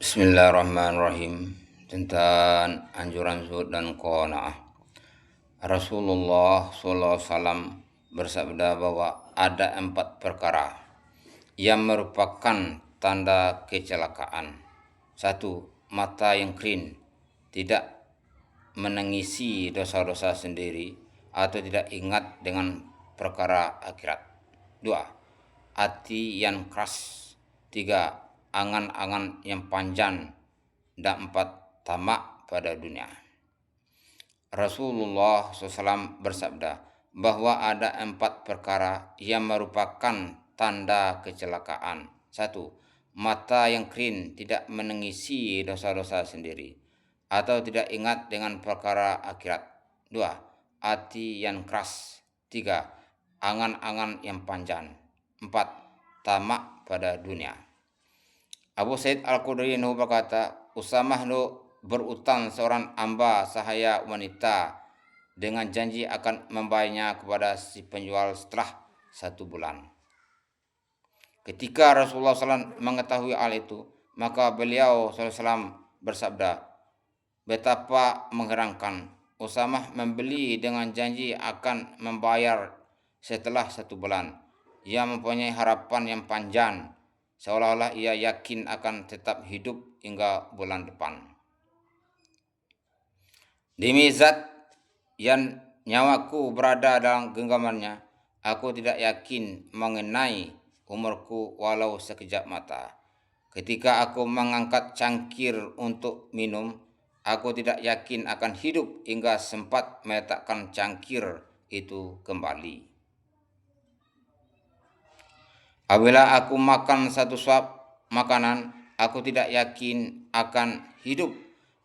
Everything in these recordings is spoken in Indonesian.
Bismillahirrahmanirrahim. Tentang anjuran zuhud dan qanaah. Rasulullah SAW bersabda bahwa ada 4 perkara yang merupakan tanda kecelakaan. 1. Mata yang kering, tidak menangisi dosa-dosa sendiri atau tidak ingat dengan perkara akhirat. 2. Hati yang keras. 3. Angan-angan yang panjang. Dan 4. Tamak pada dunia. Rasulullah SAW bersabda bahwa ada 4 perkara yang merupakan tanda kecelakaan. 1. Mata yang kering, tidak menangisi dosa-dosa sendiri atau tidak ingat dengan perkara akhirat. 2. Hati yang keras. 3. Angan-angan yang panjang. 4. Tamak pada dunia. Abu Sa'id Al-Khudri berkata, Usamah berutang seorang hamba sahaya wanita dengan janji akan membayarnya kepada si penjual setelah 1 bulan. Ketika Rasulullah SAW mengetahui hal itu, maka beliau SAW bersabda, betapa mengherankan, Usamah membeli dengan janji akan membayar setelah 1 bulan. Ia mempunyai harapan yang panjang, seolah-olah ia yakin akan tetap hidup hingga bulan depan. Demi zat yang nyawaku berada dalam genggamannya, aku tidak yakin mengenai umurku walau sekejap mata. Ketika aku mengangkat cangkir untuk minum, aku tidak yakin akan hidup hingga sempat meletakkan cangkir itu kembali. Apabila aku makan 1 suap makanan, aku tidak yakin akan hidup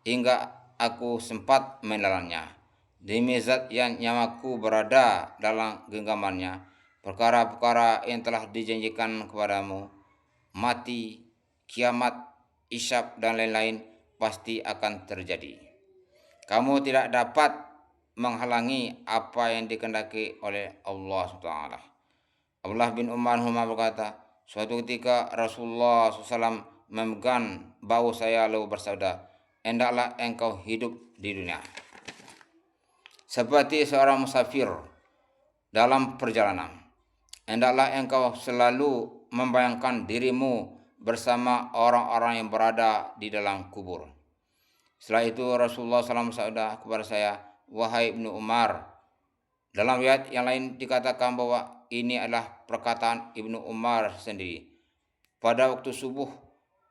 hingga aku sempat menelannya. Demi zat yang nyawaku berada dalam genggamannya, perkara-perkara yang telah dijanjikan kepadamu, mati, kiamat, hisab dan lain-lain pasti akan terjadi. Kamu tidak dapat menghalangi apa yang dikehendaki oleh Allah SWT. Abdullah bin Umar berkata, suatu ketika Rasulullah SAW memegang bahu saya lalu bersabda, hendaklah engkau hidup di dunia seperti seorang musafir dalam perjalanan. Hendaklah engkau selalu membayangkan dirimu bersama orang-orang yang berada di dalam kubur. Setelah itu Rasulullah SAW bersabda kepada saya, wahai Ibnu Umar. Dalam riwayat yang lain dikatakan bahwa ini adalah perkataan Ibnu Umar sendiri. Pada waktu subuh,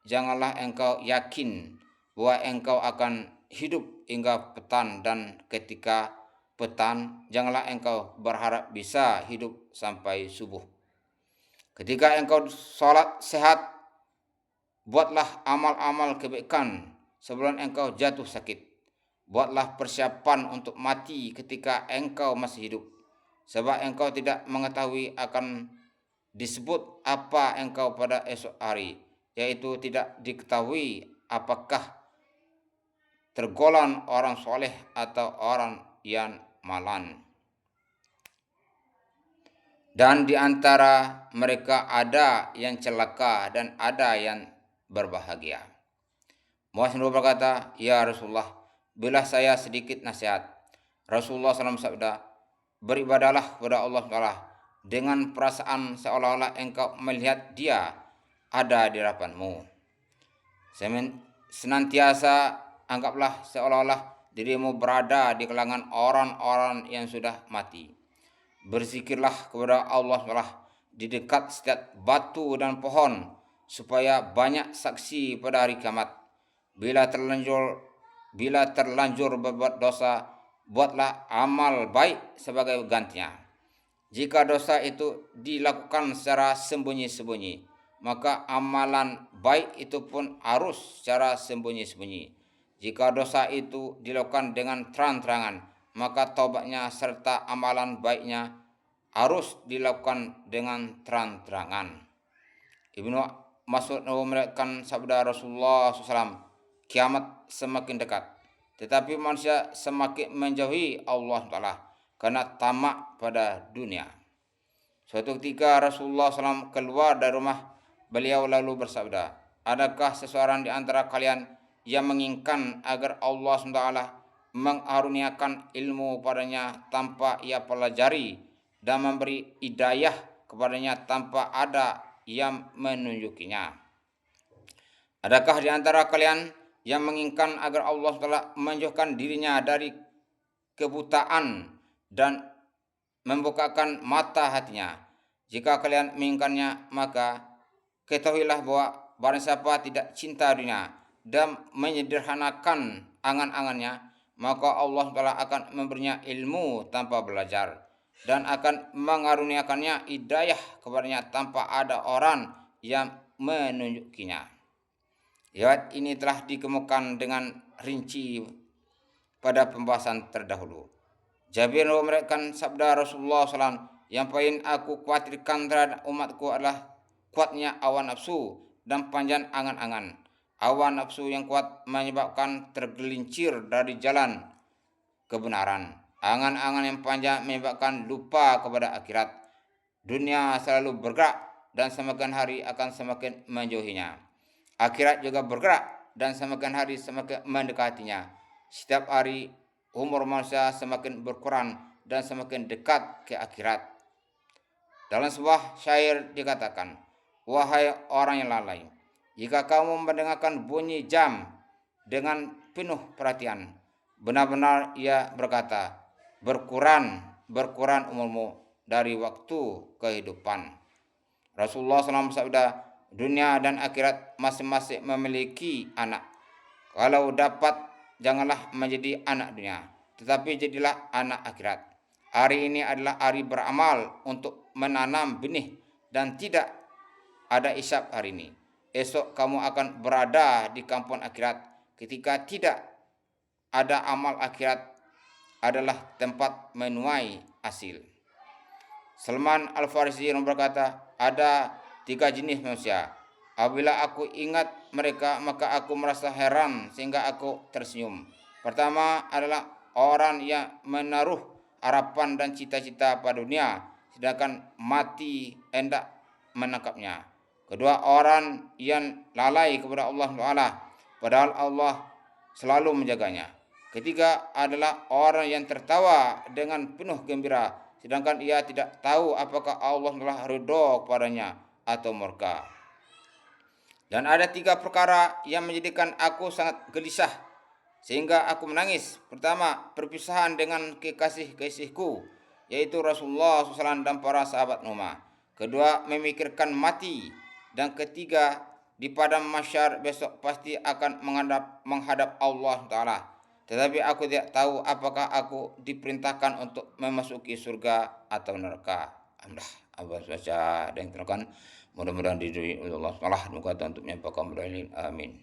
janganlah engkau yakin bahwa engkau akan hidup hingga petang, dan ketika petang, janganlah engkau berharap bisa hidup sampai subuh. Ketika engkau sholat sehat, buatlah amal-amal kebaikan sebelum engkau jatuh sakit. Buatlah persiapan untuk mati ketika engkau masih hidup, sebab engkau tidak mengetahui akan disebut apa engkau pada esok hari, yaitu tidak diketahui apakah tergolong orang soleh atau orang yang malang. Dan di antara mereka ada yang celaka dan ada yang berbahagia. Muaz berkata, ya Rasulullah, bila saya sedikit nasihat. Rasulullah SAW bersabda, beribadahlah kepada Allah SWT dengan perasaan seolah-olah engkau melihat Dia ada di hadapanmu. Senantiasa anggaplah seolah-olah dirimu berada di kalangan orang-orang yang sudah mati. Berzikirlah kepada Allah SWT di dekat setiap batu dan pohon, supaya banyak saksi pada hari kiamat. Bila terlanjur berbuat dosa, buatlah amal baik sebagai gantinya. Jika dosa itu dilakukan secara sembunyi-sembunyi, maka amalan baik itu pun harus secara sembunyi-sembunyi. Jika dosa itu dilakukan dengan terang-terangan, maka taubatnya serta amalan baiknya harus dilakukan dengan terang-terangan. Ibnu Mas'ud meriwayatkan sabda Rasulullah SAW, kiamat semakin dekat, tetapi manusia semakin menjauhi Allah Ta'ala karena tamak pada dunia. Suatu ketika Rasulullah SAW keluar dari rumah beliau lalu bersabda, adakah seseorang di antara kalian yang menginginkan agar Allah SWT mengaruniakan ilmu padanya tanpa ia pelajari dan memberi hidayah kepadanya tanpa ada yang menunjukinya? Adakah di antara kalian yang menginginkan agar Allah telah menjauhkan dirinya dari kebutaan dan membukakan mata hatinya? Jika kalian menginginkannya, maka ketahuilah bahwa barang siapa tidak cinta dunia dan menyederhanakan angan-angannya, maka Allah Ta'ala akan memberinya ilmu tanpa belajar dan akan mengaruniakannya hidayah kepadanya tanpa ada orang yang menunjukinya. Ayat ini telah dikemukakan dengan rinci pada pembahasan terdahulu. Jabir meriwayatkan sabda Rasulullah SAW, yang paling aku khawatirkan terhadap umatku adalah kuatnya awan nafsu dan panjang angan-angan. Awan nafsu yang kuat menyebabkan tergelincir dari jalan kebenaran. Angan-angan yang panjang menyebabkan lupa kepada akhirat. Dunia selalu bergerak dan semakin hari akan semakin menjauhinya. Akhirat juga bergerak dan semakin hari semakin mendekatinya. Setiap hari umur manusia semakin berkurang dan semakin dekat ke akhirat. Dalam sebuah syair dikatakan, wahai orang yang lalai, jika kamu mendengarkan bunyi jam dengan penuh perhatian, benar-benar ia berkata, berkurang umurmu dari waktu kehidupan. Rasulullah SAW bersabda, dunia dan akhirat masing-masing memiliki anak. Kalau dapat, janganlah menjadi anak dunia, tetapi jadilah anak akhirat. Hari ini adalah hari beramal untuk menanam benih dan tidak ada hisab hari ini. Esok kamu akan berada di kampung akhirat ketika tidak ada amal. Akhirat adalah tempat menuai hasil. Salman Al-Farisi berkata, ada 3 jenis manusia. Apabila aku ingat mereka, maka aku merasa heran sehingga aku tersenyum. Pertama adalah orang yang menaruh harapan dan cita-cita pada dunia, sedangkan mati hendak menangkapnya. Kedua, orang yang lalai kepada Allah Ta'ala, padahal Allah selalu menjaganya. Ketiga adalah orang yang tertawa dengan penuh gembira, sedangkan ia tidak tahu apakah Allah telah ridho kepadanya atau murka. Dan ada 3 perkara yang menjadikan aku sangat gelisah sehingga aku menangis. Pertama, perpisahan dengan kekasih-kekasihku, yaitu Rasulullah SAW dan para sahabat Umar. Kedua, memikirkan mati. Dan ketiga, di padang mahsyar besok pasti akan menghadap Allah Ta'ala. Tetapi aku tidak tahu apakah aku diperintahkan untuk memasuki surga atau neraka. Alhamdulillah, Abbas baca dan terangkan. Mudah-mudahan diri Allah Ta'ala untuk menyampaikan. Amin.